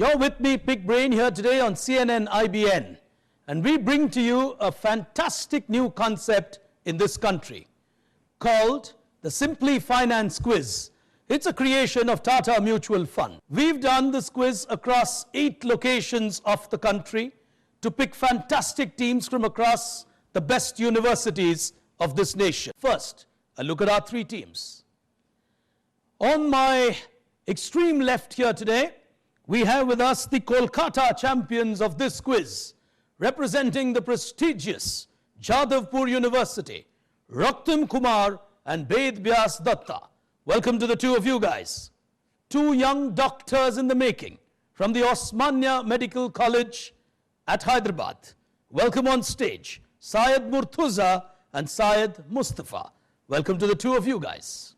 You're with me, Big Brain, here today on CNN-IBN. And we bring to you a fantastic new concept in this country called the Simply Finance Quiz. It's a creation of Tata Mutual Fund. We've done this quiz across 8 locations of the country to pick fantastic teams from across the best universities of this nation. First, a look at our 3 teams. On my extreme left here today, we have with us the Kolkata champions of this quiz, representing the prestigious Jadavpur University, Raktam Kumar and Ved Vyas Datta. Welcome to the 2 of you guys. 2 young doctors in the making from the Osmania Medical College at Hyderabad. Welcome on stage, Syed Murtuza and Syed Mustafa. Welcome to the 2 of you guys.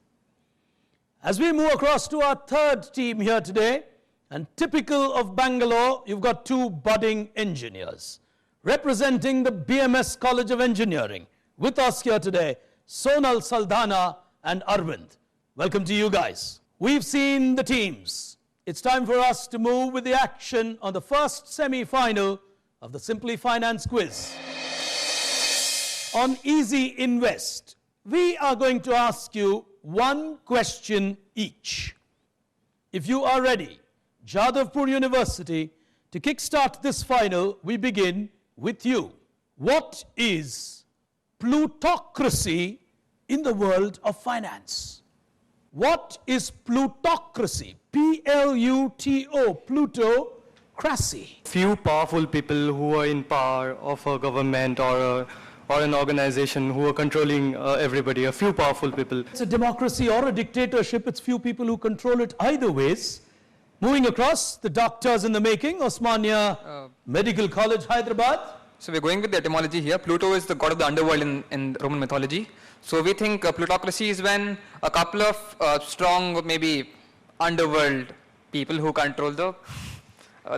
As we move across to our 3rd team here today, and typical of Bangalore, you've got 2 budding engineers. Representing the BMS College of Engineering, with us here today, Sonal Saldana and Arvind. Welcome to you guys. We've seen the teams. It's time for us to move with the action on the first semi-final of the Simply Finance Quiz. On Easy Invest, we are going to ask you 1 question each. If you are ready, Jadavpur University, to kickstart this final, we begin with you. What is plutocracy in the world of finance? What is plutocracy? P-L-U-T-O, plutocracy. Few powerful people who are in power of a government or an organization who are controlling everybody, a few powerful people. It's a democracy or a dictatorship. It's few people who control it either ways. Moving across, the doctors in the making, Osmania Medical College, Hyderabad. So we're going with the etymology here. Pluto is the god of the underworld in Roman mythology. So we think plutocracy is when a couple of strong, maybe underworld people who control the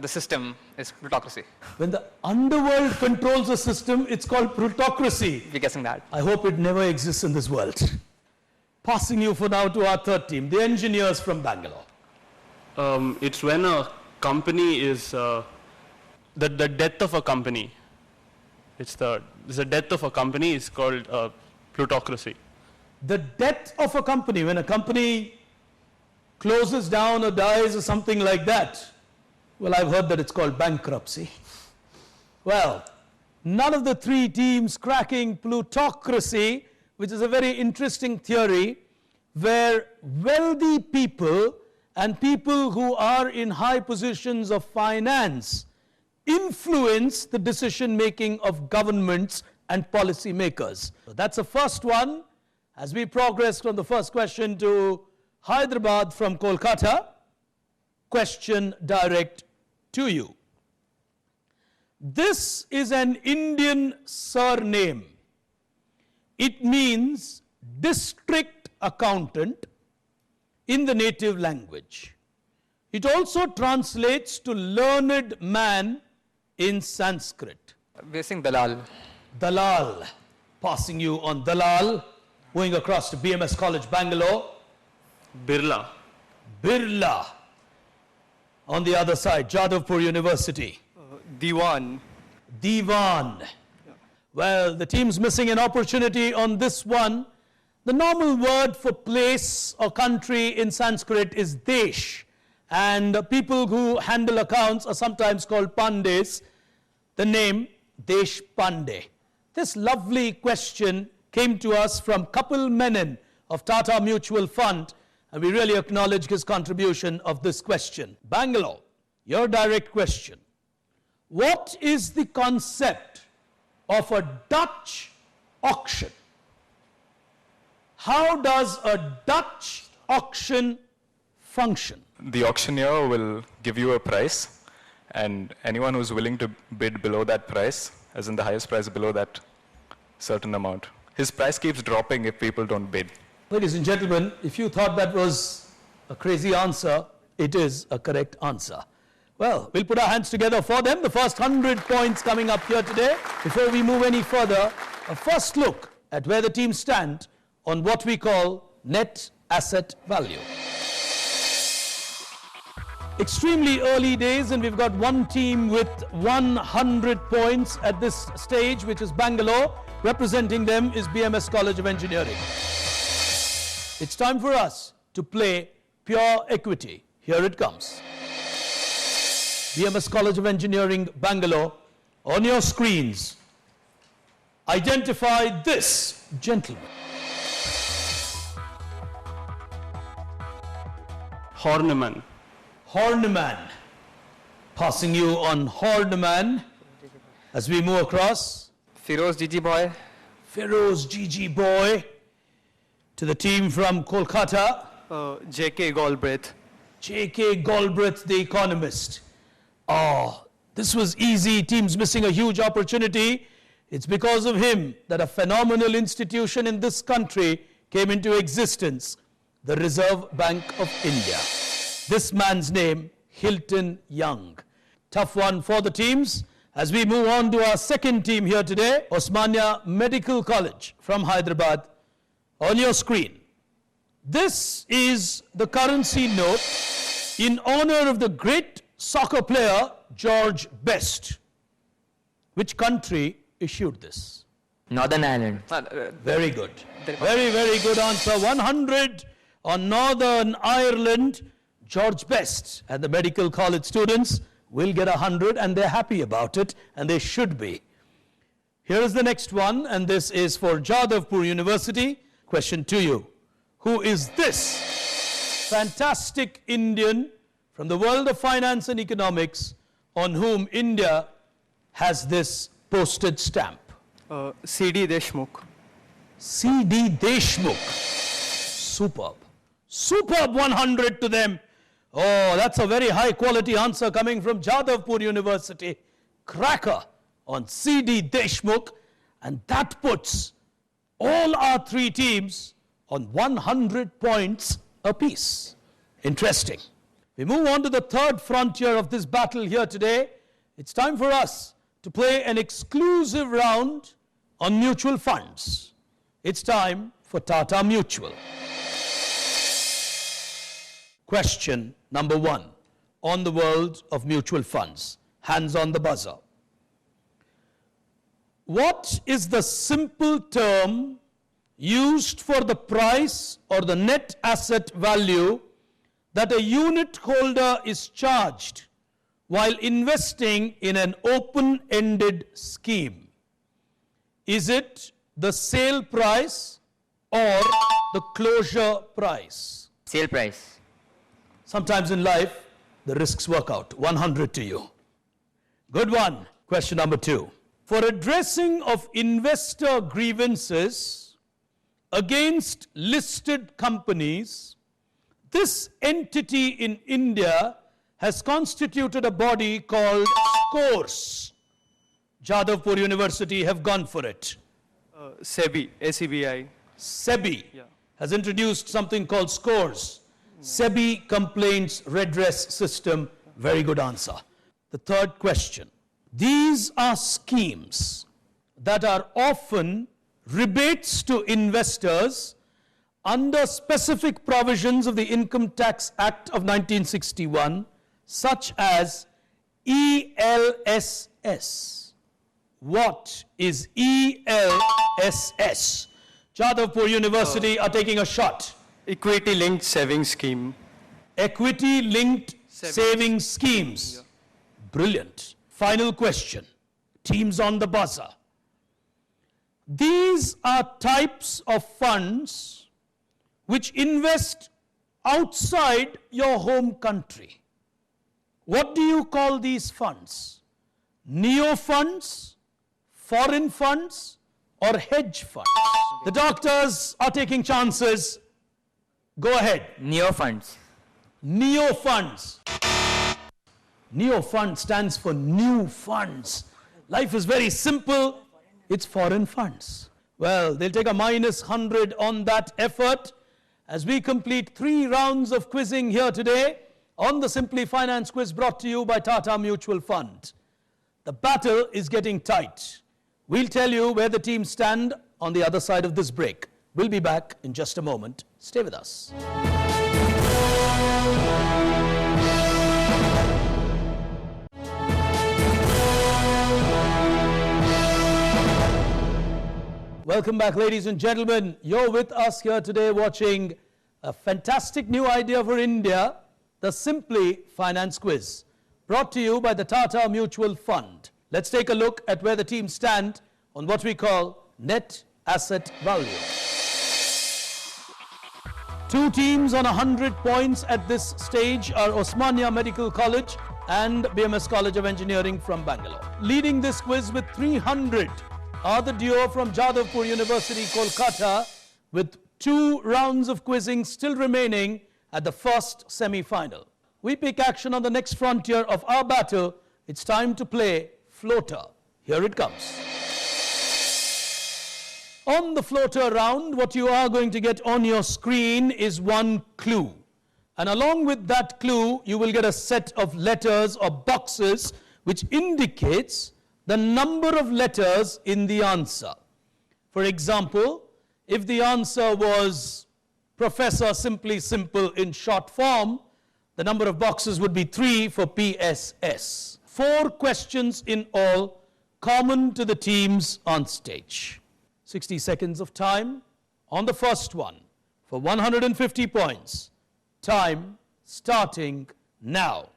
system is plutocracy. When the underworld controls a system, it's called plutocracy. We're guessing that. I hope it never exists in this world. Passing you for now to our 3rd team, the engineers from Bangalore. It's when a company is the death of a company. It's the death of a company is called plutocracy. The death of a company, when a company closes down or dies or something like that. Well, I've heard that it's called bankruptcy. Well, none of the 3 teams cracking plutocracy, which is a very interesting theory, where wealthy people and people who are in high positions of finance influence the decision-making of governments and policy makers. So that's the first one. As we progress from the first question to Hyderabad from Kolkata, question direct to you. This is an Indian surname. It means district accountant in the native language. It also translates to learned man in Sanskrit. We're saying Dalal. Dalal. Passing you on Dalal. Going across to BMS College, Bangalore. Birla. Birla. On the other side, Jadavpur University. Diwan. Diwan. Well, the team's missing an opportunity on this one. The normal word for place or country in Sanskrit is desh. And people who handle accounts are sometimes called pandes. The name Desh Pande. This lovely question came to us from Kapil Menon of Tata Mutual Fund, and we really acknowledge his contribution of this question. Bangalore, your direct question. What is the concept of a Dutch auction? How does a Dutch auction function? The auctioneer will give you a price, and anyone who's willing to bid below that price, as in the highest price below that certain amount, his price keeps dropping if people don't bid. Ladies and gentlemen, if you thought that was a crazy answer, it is a correct answer. Well, we'll put our hands together for them. The first 100 points coming up here today. Before we move any further, a first look at where the teams stand on what we call net asset value. Extremely early days, and we've got one team with 100 points at this stage, which is Bangalore. Representing them is BMS College of Engineering. It's time for us to play pure equity. Here it comes. BMS College of Engineering, Bangalore. On your screens, identify this gentleman. Horniman. Horniman. Passing you on Horniman as we move across. Firoz Gigi Boy. Feroz Gigi Boy to the team from Kolkata. J.K. Galbraith. J.K. Galbraith, the economist. Oh, this was easy. Team's missing a huge opportunity. It's because of him that a phenomenal institution in this country came into existence, the Reserve Bank of India. This man's name, Hilton Young. Tough one for the teams. As we move on to our second team here today, Osmania Medical College from Hyderabad. On your screen, this is the currency note in honor of the great soccer player George Best. Which country issued this? Northern Ireland. Very good. Very, very good answer. 100 on Northern Ireland. George Best and the medical college students will get 100, and they're happy about it, and they should be. Here is the next one, and this is for Jadavpur University. Question to you. Who is this fantastic Indian from the world of finance and economics on whom India has this postage stamp? C.D. Deshmukh. C.D. Deshmukh. Superb. Superb 100 to them. Oh, that's a very high quality answer coming from Jadavpur University. Cracker on C.D. Deshmukh, and that puts all our three teams on 100 points apiece. Interesting. We move on to the third frontier of this battle here today. It's time for us to play an exclusive round on mutual funds. It's time for Tata Mutual. Question number 1 on the world of mutual funds. Hands on the buzzer. What is the simple term used for the price or the net asset value that a unit holder is charged while investing in an open-ended scheme? Is it the sale price or the closure price? Sale price. Sometimes in life, the risks work out. 100 to you. Good one. Question number 2. For addressing of investor grievances against listed companies, this entity in India has constituted a body called SCORES. Jadavpur University have gone for it. SEBI. SEBI. SEBI has introduced something called SCORES. SEBI Complaints Redress System. Very good answer. The third question. These are schemes that are often rebates to investors under specific provisions of the Income Tax Act of 1961, such as ELSS. What is ELSS? Jadavpur University are taking a shot. Equity-linked savings scheme. Equity-linked saving schemes. Brilliant. Final question. Teams on the buzzer. These are types of funds which invest outside your home country. What do you call these funds? Neo funds, foreign funds, or hedge funds? The doctors are taking chances. Go ahead. Neo funds. Neo funds. Neo fund stands for new funds. Life is very simple. It's foreign funds. Well, they'll take a minus 100 on that effort as we complete 3 rounds of quizzing here today on the Simply Finance quiz brought to you by Tata Mutual Fund. The battle is getting tight. We'll tell you where the teams stand on the other side of this break. We'll be back in just a moment. Stay with us. Welcome back, ladies and gentlemen. You're with us here today watching a fantastic new idea for India, the Simply Finance Quiz, brought to you by the Tata Mutual Fund. Let's take a look at where the teams stand on what we call net asset value. Two teams on 100 points at this stage are Osmania Medical College and BMS College of Engineering from Bangalore. Leading this quiz with 300 are the duo from Jadavpur University, Kolkata, with 2 rounds of quizzing still remaining at the first semi-final. We pick action on the next frontier of our battle. It's time to play floater. Here it comes. On the floater round, what you are going to get on your screen is one clue. And along with that clue, you will get a set of letters or boxes which indicates the number of letters in the answer. For example, if the answer was Professor Simply Simple in short form, the number of boxes would be 3 for PSS. 4 questions in all, common to the teams on stage. 60 seconds of time on the first one for 150 points. Time starting now.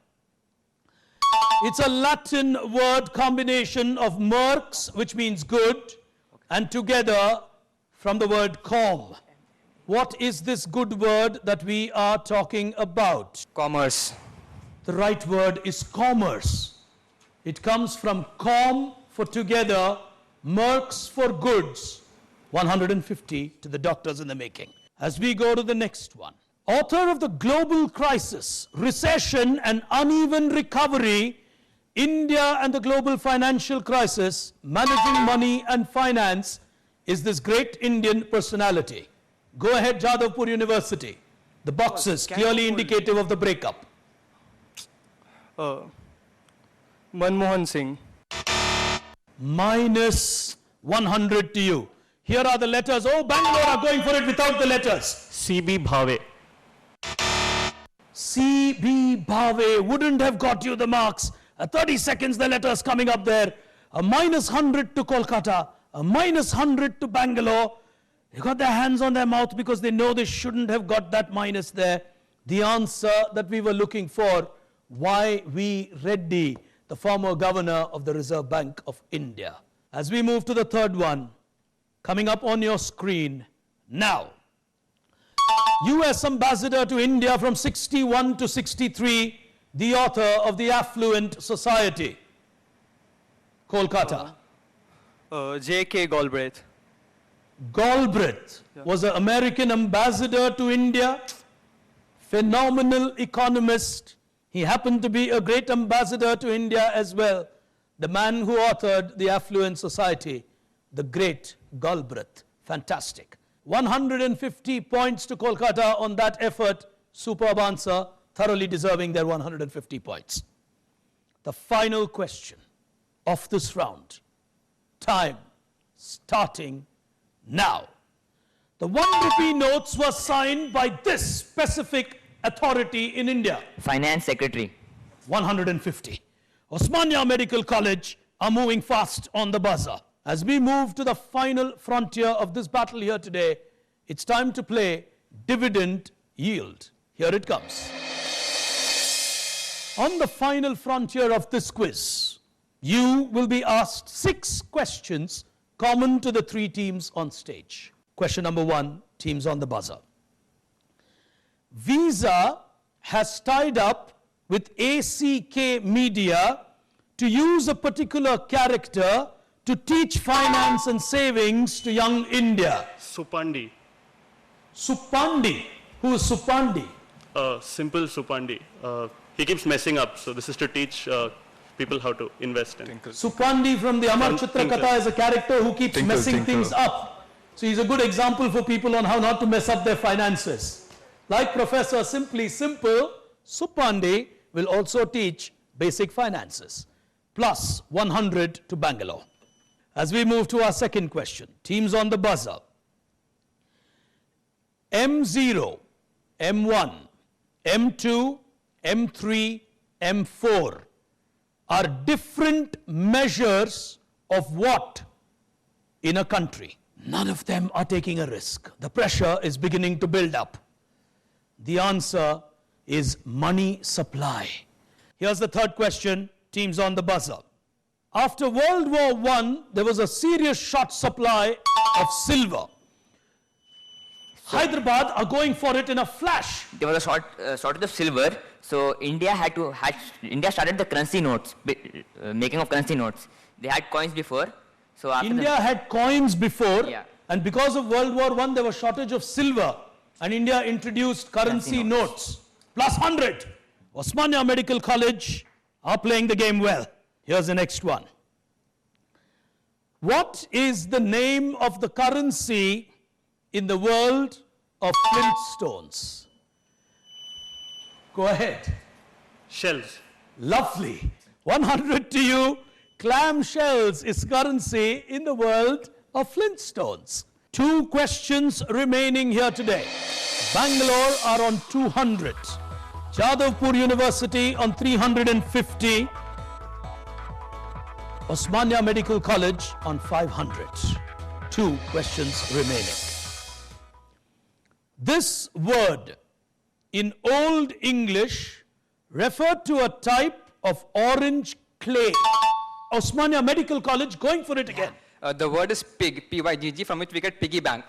It's a Latin word combination of merx, which means good, and together from the word com. What is this good word that we are talking about? Commerce. The right word is commerce. It comes from com for together, merx for goods. 150 to the doctors in the making. As we go to the next one. Author of the global crisis, recession and uneven recovery, India and the global financial crisis, managing money and finance, is this great Indian personality. Go ahead, Jadavpur University. The boxes clearly indicative of the breakup. Manmohan Singh. Minus 100 to you. Here are the letters. Oh, Bangalore are going for it without the letters. C.B. Bhave. C.B. Bhave wouldn't have got you the marks. 30 seconds, the letters coming up there. A minus 100 to Kolkata, a minus 100 to Bangalore. They got their hands on their mouth because they know they shouldn't have got that minus there. The answer that we were looking for, Y.V. Reddy, the former governor of the Reserve Bank of India. As we move to the third one, coming up on your screen now. US Ambassador to India from 61 to 63, the author of The Affluent Society. Kolkata. J.K. Galbraith. Galbraith was an American ambassador to India, phenomenal economist. He happened to be a great ambassador to India as well. The man who authored The Affluent Society, the great Galbraith. Fantastic. 150 points to Kolkata on that effort. Superb answer, thoroughly deserving their 150 points. The final question of this round. Time starting now. The 1 rupee notes were signed by this specific authority in India. Finance Secretary. 150. Osmania Medical College are moving fast on the buzzer. As we move to the final frontier of this battle here today, it's time to play dividend yield. Here it comes. On the final frontier of this quiz, you will be asked 6 questions common to the 3 teams on stage. Question number 1, teams on the buzzer. Visa has tied up with ACK Media to use a particular character to teach finance and savings to young India. Supandi. Supandi. Who is Supandi? Simple Supandi. He keeps messing up, so this is to teach people how to invest in. Supandi from the Amar Chitra Katha is a character who keeps messing things up. So he's a good example for people on how not to mess up their finances. Like Professor Simply Simple, Supandi will also teach basic finances. Plus 100 to Bangalore. As we move to our second question, teams on the buzzer. M0, M1, M2, M3, M4 are different measures of what in a country? None of them are taking a risk. The pressure is beginning to build up. The answer is money supply. Here's the third question, teams on the buzzer. After World War I, there was a serious short supply of silver. Hyderabad are going for it in a flash. There was a shortage of silver, so India started the currency notes, making of currency notes. They had coins before. So after India had coins before, Yeah. and because of World War I, there was shortage of silver, and India introduced currency notes. Plus 100. Osmania Medical College are playing the game well. Here's the next one. What is the name of the currency in the world of Flintstones? Go ahead. Shells. Lovely. 100 to you. Clam shells is currency in the world of Flintstones. 2 questions remaining here today. Bangalore are on 200. Jadavpur University on 350. Osmania Medical College on 500. 2 questions remaining. This word in Old English referred to a type of orange clay. Osmania Medical College going for it again. The word is pig, P-Y-G-G, from which we get piggy bank.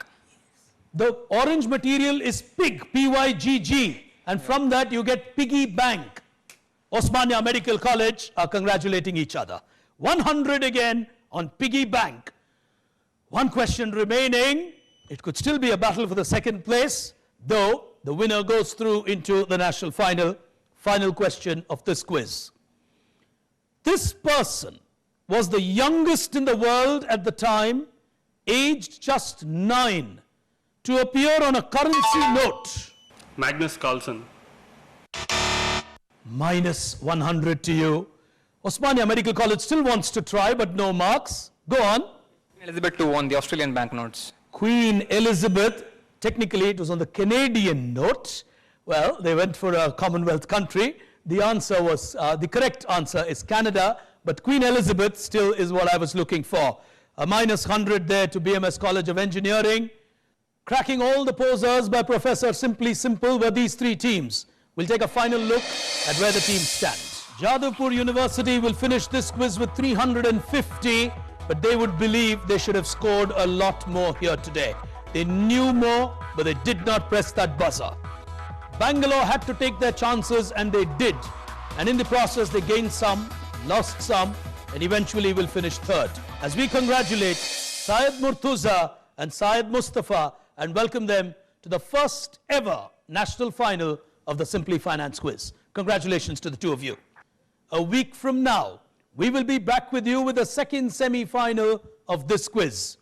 The orange material is pig, P-Y-G-G, and from that you get piggy bank. Osmania Medical College are congratulating each other. 100 again on piggy bank. 1 question remaining. It could still be a battle for the second place, though the winner goes through into the national final. Final question of this quiz. This person was the youngest in the world at the time, aged just 9, to appear on a currency note. Magnus Carlsen. Minus 100 to you. Osmania Medical College still wants to try, but no marks. Go on. Elizabeth II on the Australian banknotes. Queen Elizabeth, technically it was on the Canadian note. Well, they went for a Commonwealth country. The answer was, the correct answer is Canada, but Queen Elizabeth still is what I was looking for. A minus 100 there to BMS College of Engineering. Cracking all the posers by Professor Simply Simple were these 3 teams. We'll take a final look at where the teams stand. Jadavpur University will finish this quiz with 350, but they would believe they should have scored a lot more here today. They knew more, but they did not press that buzzer. Bangalore had to take their chances, and they did. And in the process, they gained some, lost some, and eventually will finish 3rd. As we congratulate Syed Murtuza and Syed Mustafa and welcome them to the first ever national final of the Simply Finance Quiz. Congratulations to the 2 of you. A week from now, we will be back with you with the second semi-final of this quiz.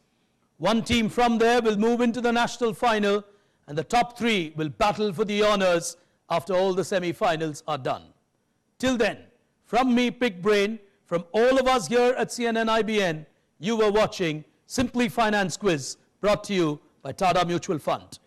1 team from there will move into the national final, and the top 3 will battle for the honors after all the semi-finals are done. Till then, from me, Big Brain, from all of us here at CNN-IBN, you were watching Simply Finance Quiz, brought to you by Tata Mutual Fund.